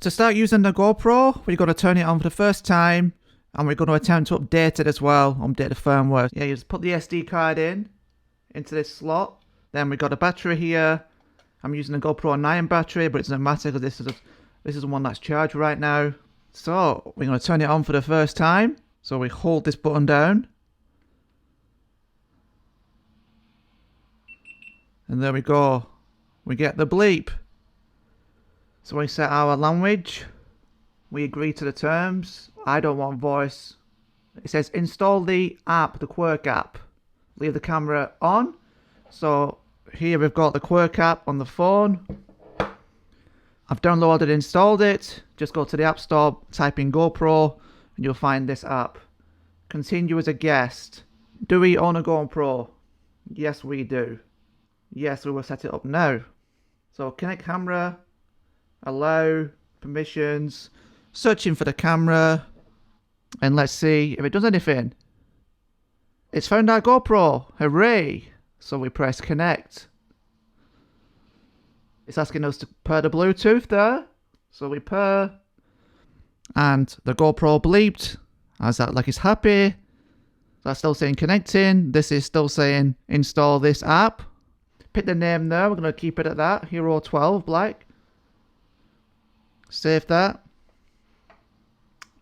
To start using the GoPro, we're going to turn it on for the first time, and we're going to attempt to update it as well, update the firmware. Yeah, you just put the SD card into this slot. Then we've got a battery here. I'm using a GoPro 9 battery, but it doesn't matter because this is the one that's charged right now. So we're going to turn it on for the first time. So we hold this button down. And there we go. We get the bleep. So we set our language. We agree to the terms. I don't want voice. It says install the app, the Quirk app. Leave the camera on. So here we've got the Quirk app on the phone. I've downloaded and installed it. Just go to the App Store, type in GoPro, and you'll find this app. Continue as a guest. Do we own a GoPro? Yes, we do. Yes, we will set it up now. So connect camera, allow, permissions, searching for the camera, and let's see if it does anything. It's found our GoPro, hooray! So we press connect. It's asking us to pair the Bluetooth there. So we pair, and the GoPro bleeped. As that like it's happy. That's still saying connecting. This is still saying install this app. Pick the name there. We're going to keep it at that. Hero 12 Black. Save that.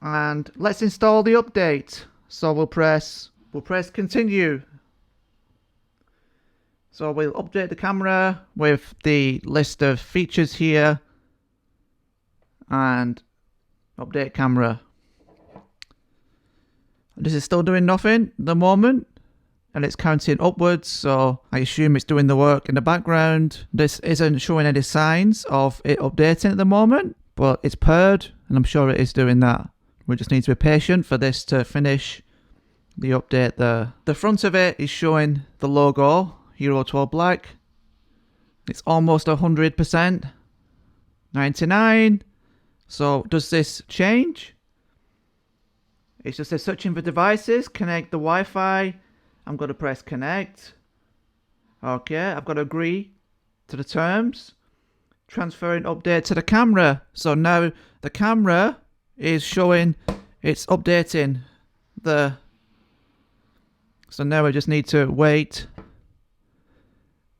And let's install the update. So we'll press continue. So we'll update the camera with the list of features here. And update camera. This is still doing nothing at the moment. And it's counting upwards, so I assume it's doing the work in the background. This isn't showing any signs of it updating at the moment, but it's paired, and I'm sure it is doing that. We just need to be patient for this to finish the update there. The front of it is showing the logo, Hero 12 Black. It's almost 100%. 99. So does this change? It just says searching for devices, connect the Wi-Fi. I'm going to press connect. Okay, I've got to agree to the terms. Transferring update to the camera. So now the camera is showing it's updating the... So now I just need to wait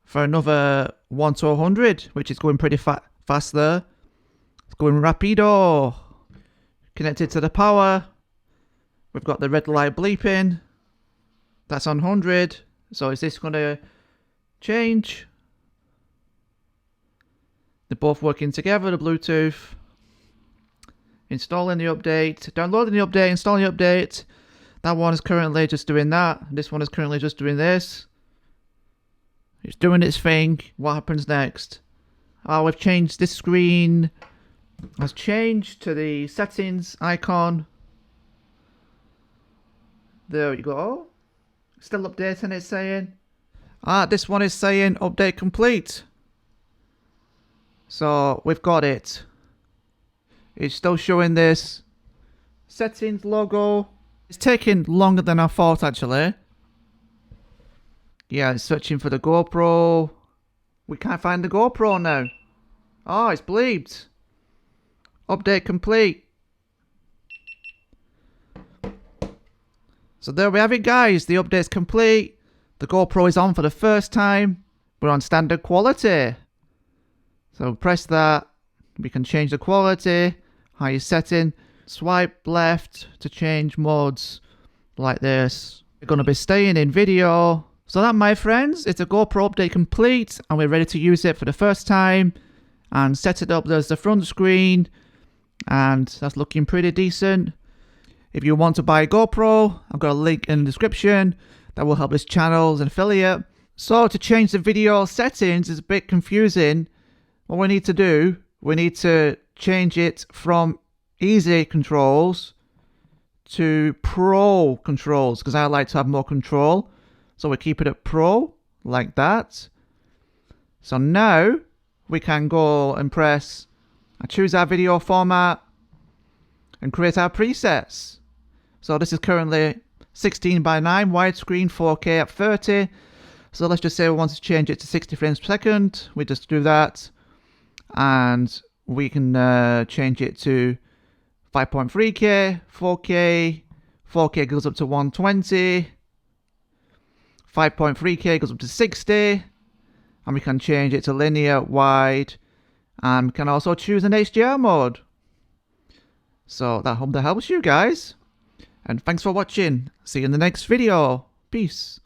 for another 1 to 100, which is going pretty fast there. It's going rapido. Connected to the power. We've got the red light bleeping. That's on 100. So is this going to change? They're both working together, the Bluetooth. Installing the update. Downloading the update, installing the update. That one is currently just doing that. This one is currently just doing this. It's doing its thing. What happens next? Oh, we've changed this screen. Has changed to the settings icon. There you go. Still updating, it's saying. This one is saying update complete. So we've got it. It's still showing this settings logo. It's taking longer than I thought actually. Yeah, it's searching for the GoPro. We can't find the GoPro now. Oh, it's bleeped. Update complete. So there we have it guys, the update's complete. The GoPro is on for the first time. We're on standard quality. So press that. We can change the quality, highest setting. Swipe left to change modes like this. We're going to be staying in video. So that, my friends, it's a GoPro update complete and we're ready to use it for the first time. And set it up, there's the front screen. And that's looking pretty decent. If you want to buy a GoPro, I've got a link in the description that will help this channel as an affiliate. So to change the video settings is a bit confusing. What we need to do, we need to change it from easy controls to pro controls because I like to have more control. So we keep it at pro like that. So now we can go and press and choose our video format and create our presets. So this is currently 16:9 widescreen 4K at 30. So let's just say we want to change it to 60 frames per second. We just do that and we can change it to 5.3K, 4K, 4K goes up to 120, 5.3K goes up to 60, and we can change it to linear, wide, and we can also choose an HDR mode. So that hope that helps you guys, and thanks for watching. See you in the next video. Peace.